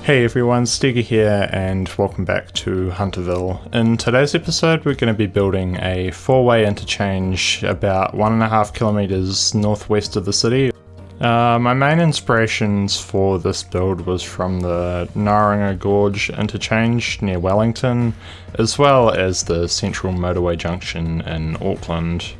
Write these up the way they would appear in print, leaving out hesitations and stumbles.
Hey everyone, Stegar here and welcome back to Hunterville. In today's episode we're going to be building a four-way interchange about 1.5 kilometers northwest of the city. My main inspirations for this build was from the Naringa Gorge interchange near Wellington, as well as the central motorway junction in Auckland.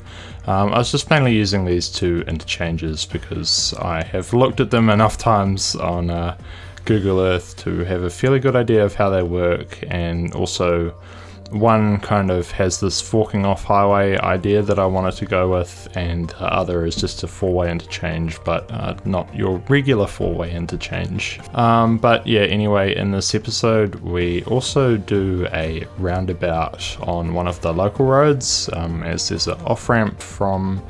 I was just mainly using these two interchanges because I have looked at them enough times on Google Earth to have a fairly good idea of how they work, and also one kind of has this forking off highway idea that I wanted to go with, and the other is just a four-way interchange, but not your regular four-way interchange. But yeah, anyway, in this episode we also do a roundabout on one of the local roads, as there's an off-ramp from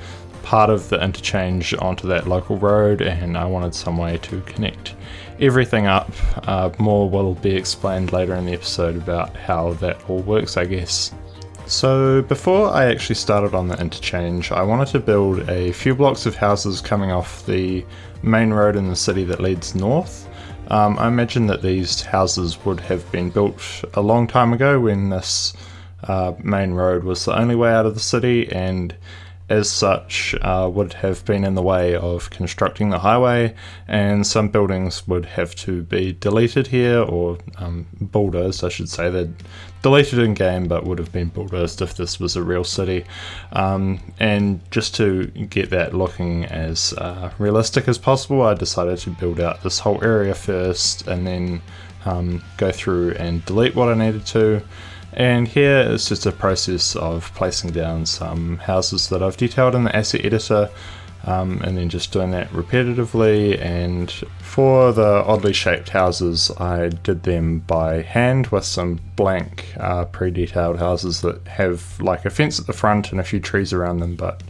part of the interchange onto that local road, and I wanted some way to connect everything up. More will be explained later in the episode about how that all works, I guess. So before I actually started on the interchange, I wanted to build a few blocks of houses coming off the main road in the city that leads north. I imagine that these houses would have been built a long time ago when this main road was the only way out of the city, and as such would have been in the way of constructing the highway, and some buildings would have to be deleted here, or bulldozed I should say. They're deleted in game but would have been bulldozed if this was a real city, and just to get that looking as realistic as possible, I decided to build out this whole area first and then go through and delete what I needed to. And here is just a process of placing down some houses that I've detailed in the asset editor, and then just doing that repetitively. And for the oddly shaped houses, I did them by hand with some blank pre-detailed houses that have like a fence at the front and a few trees around them, but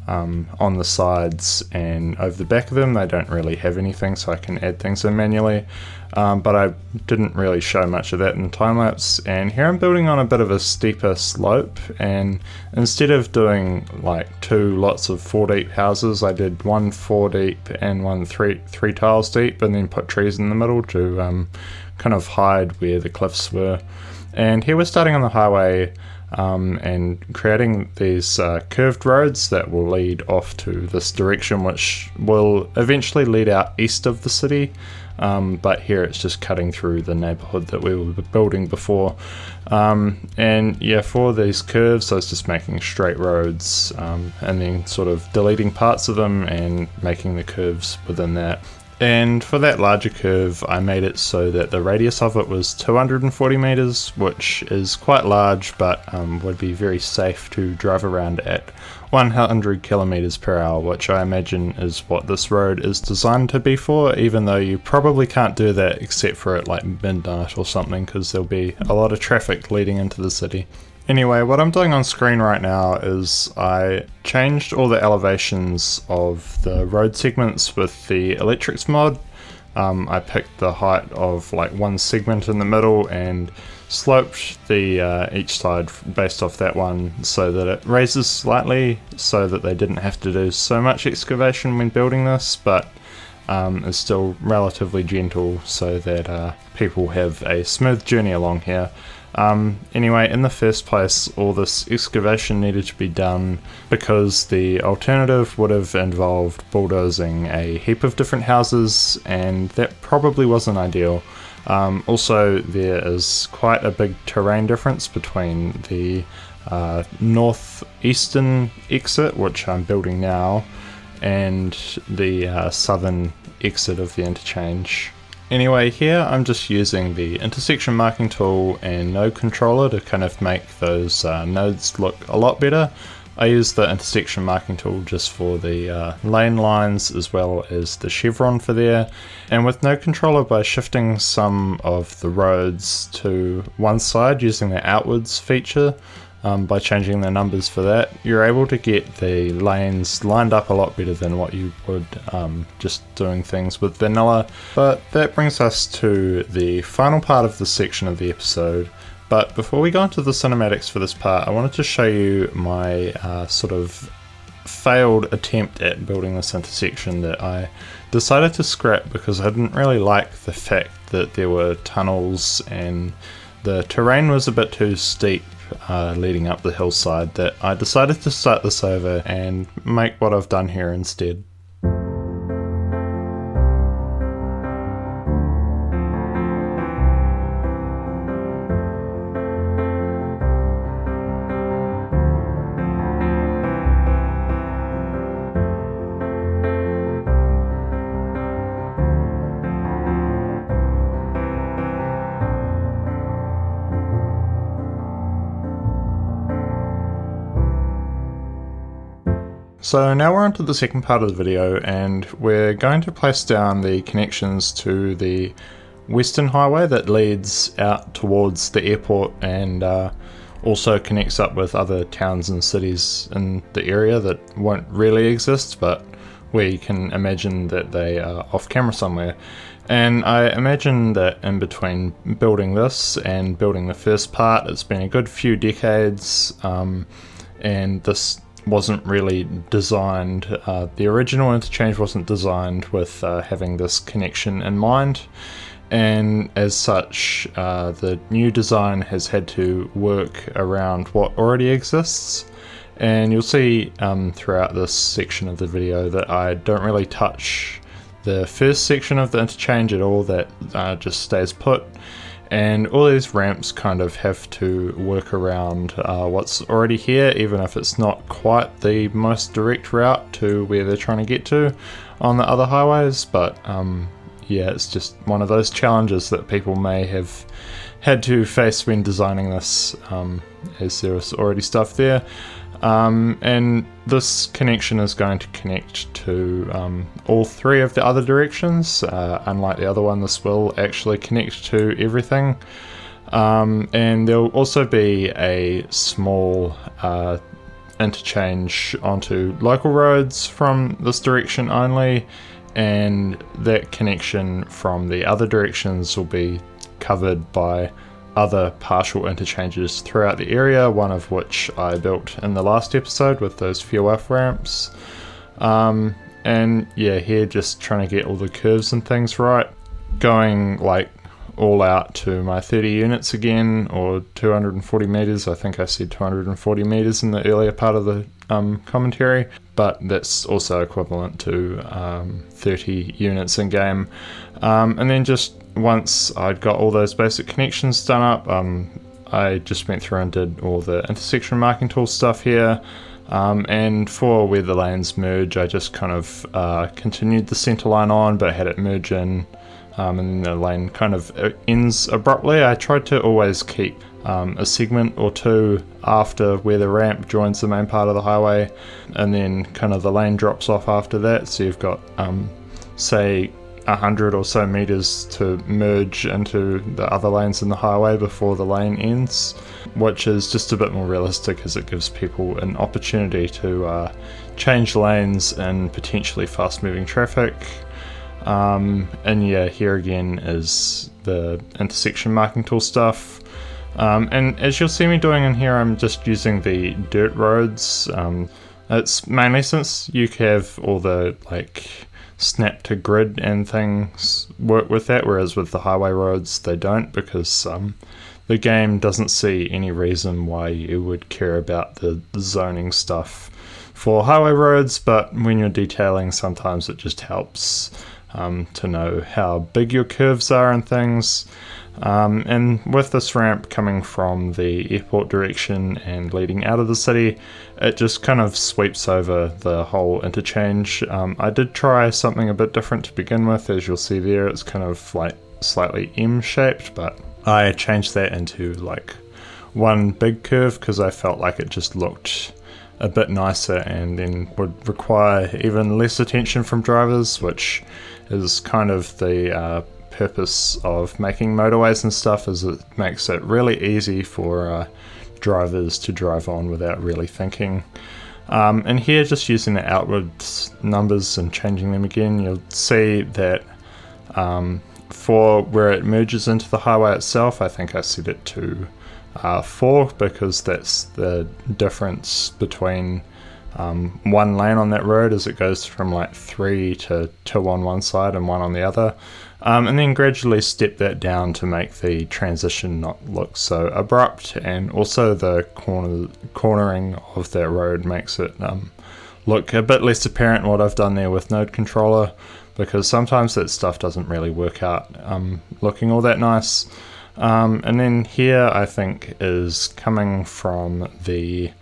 on the sides and over the back of them they don't really have anything, so I can add things in manually. But I didn't really show much of that in time-lapse, and here I'm building on a bit of a steeper slope, and instead of doing like two lots of 4 deep houses, I did one 4 deep and one three tiles deep, and then put trees in the middle to kind of hide where the cliffs were. And here we're starting on the highway and creating these curved roads that will lead off to this direction, which will eventually lead out east of the city. But here it's just cutting through the neighborhood that we were building before. And yeah, for these curves I was just making straight roads, and then sort of deleting parts of them and making the curves within that. And for that larger curve I made it so that the radius of it was 240 meters, which is quite large, but would be very safe to drive around at 100 kilometers per hour, which I imagine is what this road is designed to be for, even though you probably can't do that except for at like midnight or something, because there'll be a lot of traffic leading into the city. Anyway, what I'm doing on screen right now is I changed all the elevations of the road segments with the electrics mod. I picked the height of like one segment in the middle and sloped the each side based off that one so that it raises slightly, so that they didn't have to do so much excavation when building this, but is still relatively gentle so that people have a smooth journey along here. Anyway, in the first place, all this excavation needed to be done because the alternative would have involved bulldozing a heap of different houses, and that probably wasn't ideal. Also, there is quite a big terrain difference between the northeastern exit, which I'm building now, and the southern exit of the interchange. Anyway, here I'm just using the intersection marking tool and node controller to kind of make those nodes look a lot better. I use the intersection marking tool just for the lane lines as well as the chevron for there, and with node controller, by shifting some of the roads to one side using the outwards feature, by changing the numbers for that, you're able to get the lanes lined up a lot better than what you would just doing things with vanilla. But that brings us to the final part of this section of the episode. But before we go into the cinematics for this part, I wanted to show you my sort of failed attempt at building this intersection that I decided to scrap because I didn't really like the fact that there were tunnels and the terrain was a bit too steep leading up the hillside, that I decided to start this over and make what I've done here instead. So now we're on to the second part of the video, and we're going to place down the connections to the Western Highway that leads out towards the airport and also connects up with other towns and cities in the area that won't really exist, but we can imagine that they are off camera somewhere. And I imagine that in between building this and building the first part, it's been a good few decades, and this wasn't really designed, the original interchange wasn't designed with having this connection in mind, and as such the new design has had to work around what already exists. And you'll see throughout this section of the video that I don't really touch the first section of the interchange at all, that just stays put. And all these ramps kind of have to work around what's already here, even if it's not quite the most direct route to where they're trying to get to on the other highways. But yeah, it's just one of those challenges that people may have had to face when designing this, as there was already stuff there. And this connection is going to connect to all three of the other directions. Unlike the other one, this will actually connect to everything. And there'll also be a small interchange onto local roads from this direction only, and that connection from the other directions will be covered by other partial interchanges throughout the area, one of which I built in the last episode with those fuel off ramps. And yeah, here just trying to get all the curves and things right, going like all out to my 30 units again, or 240 meters. I think I said 240 meters in the earlier part of the commentary, but that's also equivalent to 30 units in game. And then just once I'd got all those basic connections done up, I just went through and did all the intersection marking tool stuff here. And for where the lanes merge, I just kind of continued the center line on, but had it merge in, and then the lane kind of ends abruptly. I tried to always keep a segment or two after where the ramp joins the main part of the highway, and then kind of the lane drops off after that, so you've got say 100 or so meters to merge into the other lanes in the highway before the lane ends, which is just a bit more realistic as it gives people an opportunity to change lanes in potentially fast moving traffic. And yeah, here again is the intersection marking tool stuff. And as you'll see me doing in here, I'm just using the dirt roads. It's mainly since you have all the like snap to grid and things work with that, whereas with the highway roads they don't, because the game doesn't see any reason why you would care about the zoning stuff for highway roads, but when you're detailing, sometimes it just helps to know how big your curves are and things. And with this ramp coming from the airport direction and leading out of the city, it just kind of sweeps over the whole interchange. I did try something a bit different to begin with. As you'll see there, it's kind of like slightly M-shaped, but I changed that into like one big curve because I felt like it just looked a bit nicer and then would require even less attention from drivers, which is kind of the purpose of making motorways and stuff, is it makes it really easy for drivers to drive on without really thinking. And here, just using the outward numbers and changing them again, you'll see that for where it merges into the highway itself, I think I set it to 4, because that's the difference between one lane on that road, as it goes from like 3 to 2 on one side and 1 on the other, and then gradually step that down to make the transition not look so abrupt, and also the cornering of that road makes it look a bit less apparent what I've done there with Node Controller, because sometimes that stuff doesn't really work out looking all that nice. And then here I think is coming from the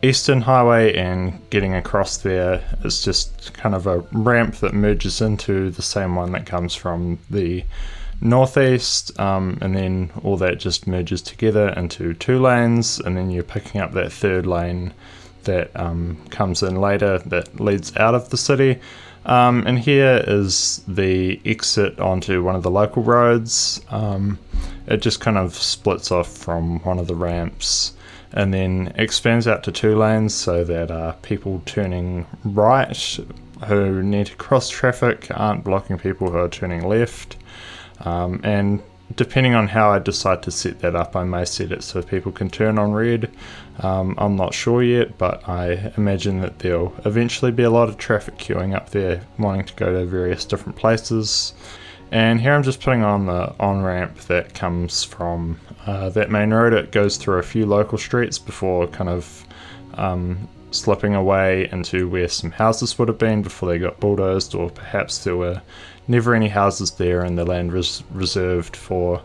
Eastern Highway and getting across there. It's just kind of a ramp that merges into the same one that comes from the northeast, and then all that just merges together into 2 lanes, and then you're picking up that 3rd lane that comes in later that leads out of the city. And here is the exit onto one of the local roads. It just kind of splits off from one of the ramps and then expands out to 2 lanes, so that people turning right who need to cross traffic aren't blocking people who are turning left. And depending on how I decide to set that up, I may set it so people can turn on red. I'm not sure yet, but I imagine that there'll eventually be a lot of traffic queuing up there wanting to go to various different places. And here I'm just putting on the on-ramp that comes from that main road. It goes through a few local streets before kind of slipping away into where some houses would have been before they got bulldozed, or perhaps there were never any houses there and the land was reserved for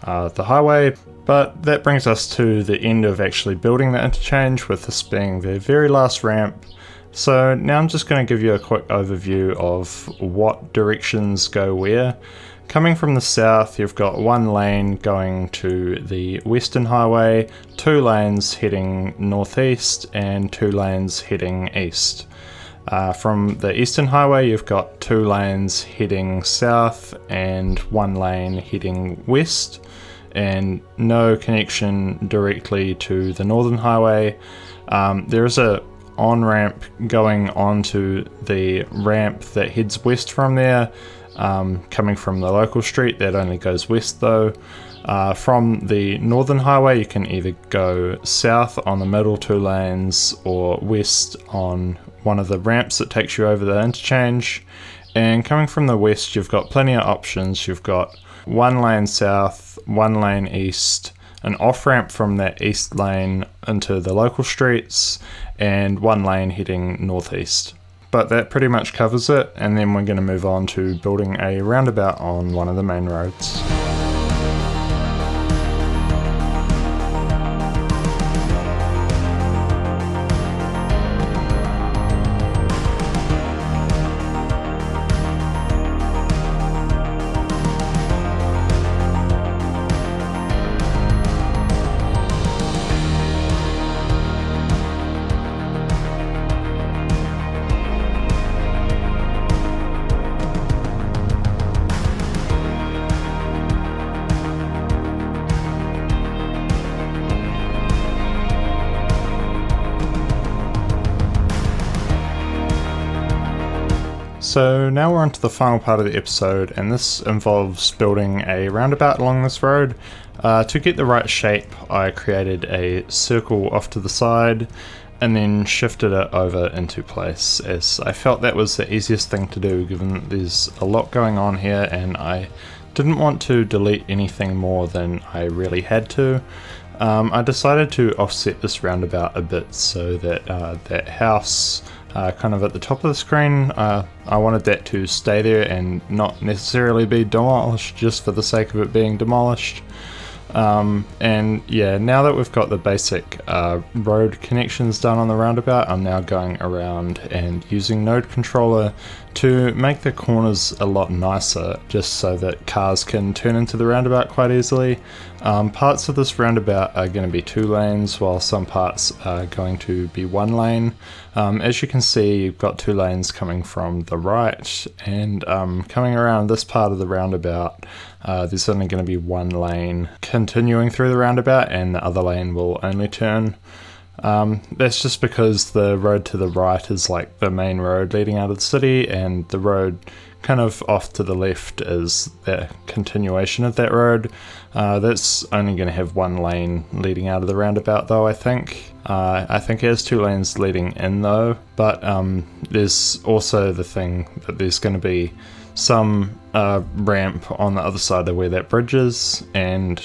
the highway. But that brings us to the end of actually building the interchange, with this being the very last ramp. So now I'm just going to give you a quick overview of what directions go where. Coming from the south, you've got 1 lane going to the Western Highway, 2 lanes heading northeast, and 2 lanes heading east. From the Eastern Highway, you've got 2 lanes heading south and 1 lane heading west, and no connection directly to the Northern Highway. There is a on-ramp going onto the ramp that heads west from there, coming from the local street that only goes west though. From the Northern Highway, you can either go south on the middle 2 lanes or west on one of the ramps that takes you over the interchange. And coming from the west, you've got plenty of options. You've got 1 lane south, 1 lane east, an off-ramp from that east lane into the local streets, and 1 lane heading northeast. But that pretty much covers it, and then we're going to move on to building a roundabout on one of the main roads. So now we're on to the final part of the episode, and this involves building a roundabout along this road. To get the right shape, I created a circle off to the side and then shifted it over into place, as I felt that was the easiest thing to do, given that there's a lot going on here and I didn't want to delete anything more than I really had to. I decided to offset this roundabout a bit so that that house kind of at the top of the screen, I wanted that to stay there and not necessarily be demolished just for the sake of it being demolished. And yeah, now that we've got the basic road connections done on the roundabout, I'm now going around and using Node Controller to make the corners a lot nicer, just so that cars can turn into the roundabout quite easily. Parts of this roundabout are going to be 2 lanes, while some parts are going to be 1 lane. As you can see, you've got 2 lanes coming from the right, and coming around this part of the roundabout, there's only going to be 1 lane continuing through the roundabout, and the other lane will only turn. That's just because the road to the right is like the main road leading out of the city, and the road kind of off to the left is the continuation of that road. That's only going to have one lane leading out of the roundabout though, I think. I think it has 2 lanes leading in though, but there's also the thing that there's going to be some ramp on the other side of where that bridge is, and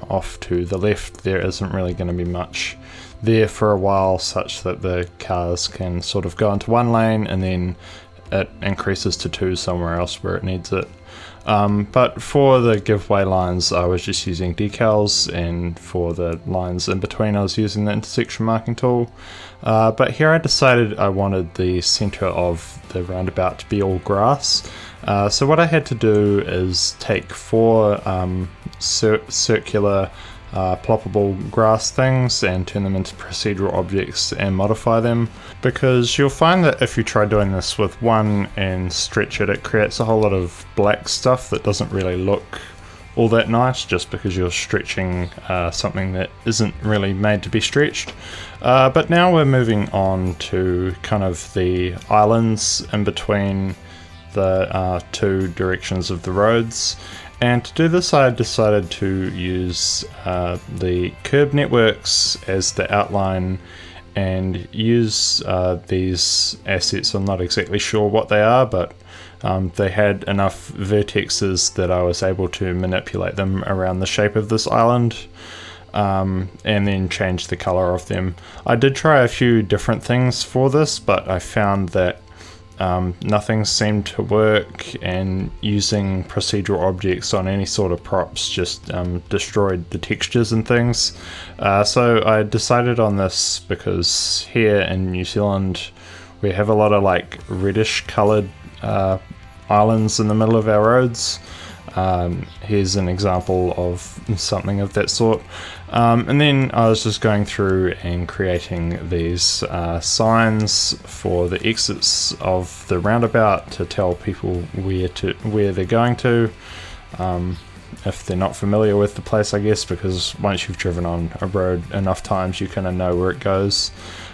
off to the left there isn't really going to be much there for a while, such that the cars can sort of go into one lane and then it increases to 2 somewhere else where it needs it. But for the giveaway lines I was just using decals, and for the lines in between I was using the intersection marking tool. But here I decided I wanted the center of the roundabout to be all grass. So what I had to do is take 4 circular ploppable grass things and turn them into procedural objects and modify them, because you'll find that if you try doing this with one and stretch it, it creates a whole lot of black stuff that doesn't really look all that nice, just because you're stretching something that isn't really made to be stretched. But now we're moving on to kind of the islands in between the 2 directions of the roads. And to do this I decided to use the curb networks as the outline and use these assets. I'm not exactly sure what they are, but they had enough vertexes that I was able to manipulate them around the shape of this island, and then change the color of them. I did try a few different things for this, but I found that nothing seemed to work, and using procedural objects on any sort of props just destroyed the textures and things. So I decided on this because here in New Zealand we have a lot of like reddish coloured islands in the middle of our roads. Here's an example of something of that sort. And then I was just going through and creating these signs for the exits of the roundabout to tell people where they're going to, if they're not familiar with the place, I guess, because once you've driven on a road enough times you kind of know where it goes.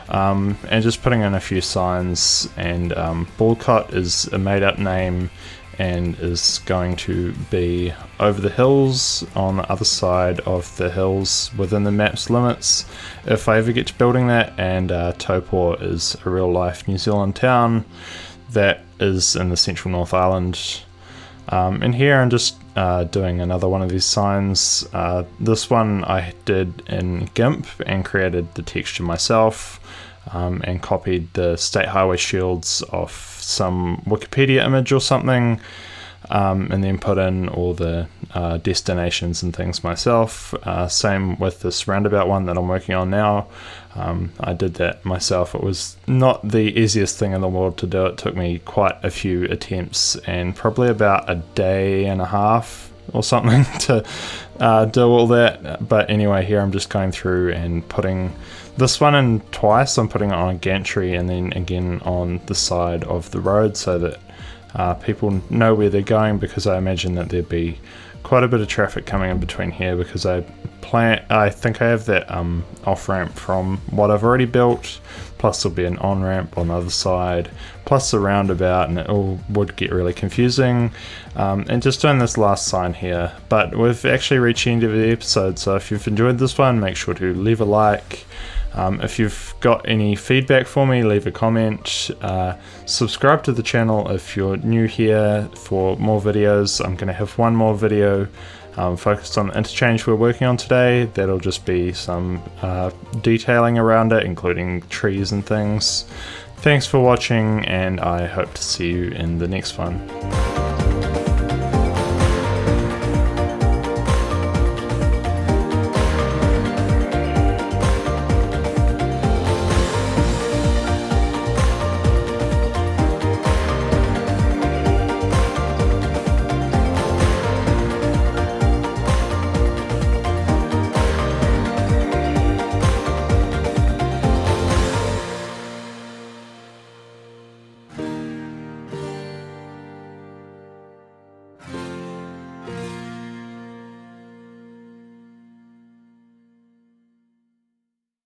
And just putting in a few signs, and Ballcott is a made up name and is going to be over the hills on the other side of the hills within the map's limits if I ever get to building that. And Taupō is a real life New Zealand town that is in the central North Island. And here I'm just doing another one of these signs. This one I did in GIMP and created the texture myself, and copied the state highway shields off some Wikipedia image or something, and then put in all the destinations and things myself. Same with this roundabout one that I'm working on now. I did that myself. It was not the easiest thing in the world to do. It took me quite a few attempts and probably about a day and a half or something to do all that. But anyway, here I'm just going through and putting this one in twice. I'm putting it on a gantry and then again on the side of the road so that people know where they're going, because I imagine that there'd be quite a bit of traffic coming in between here, because I think I have that off-ramp from what I've already built, plus there'll be an on-ramp on the other side, plus the roundabout, and it all would get really confusing. And just doing this last sign here. But we've actually reached the end of the episode, so if you've enjoyed this one, make sure to leave a like. If you've got any feedback for me, leave a comment. Subscribe to the channel if you're new here for more videos. I'm going to have one more video focused on the interchange we're working on today. That'll just be some detailing around it, including trees and things. Thanks for watching, and I hope to see you in the next one.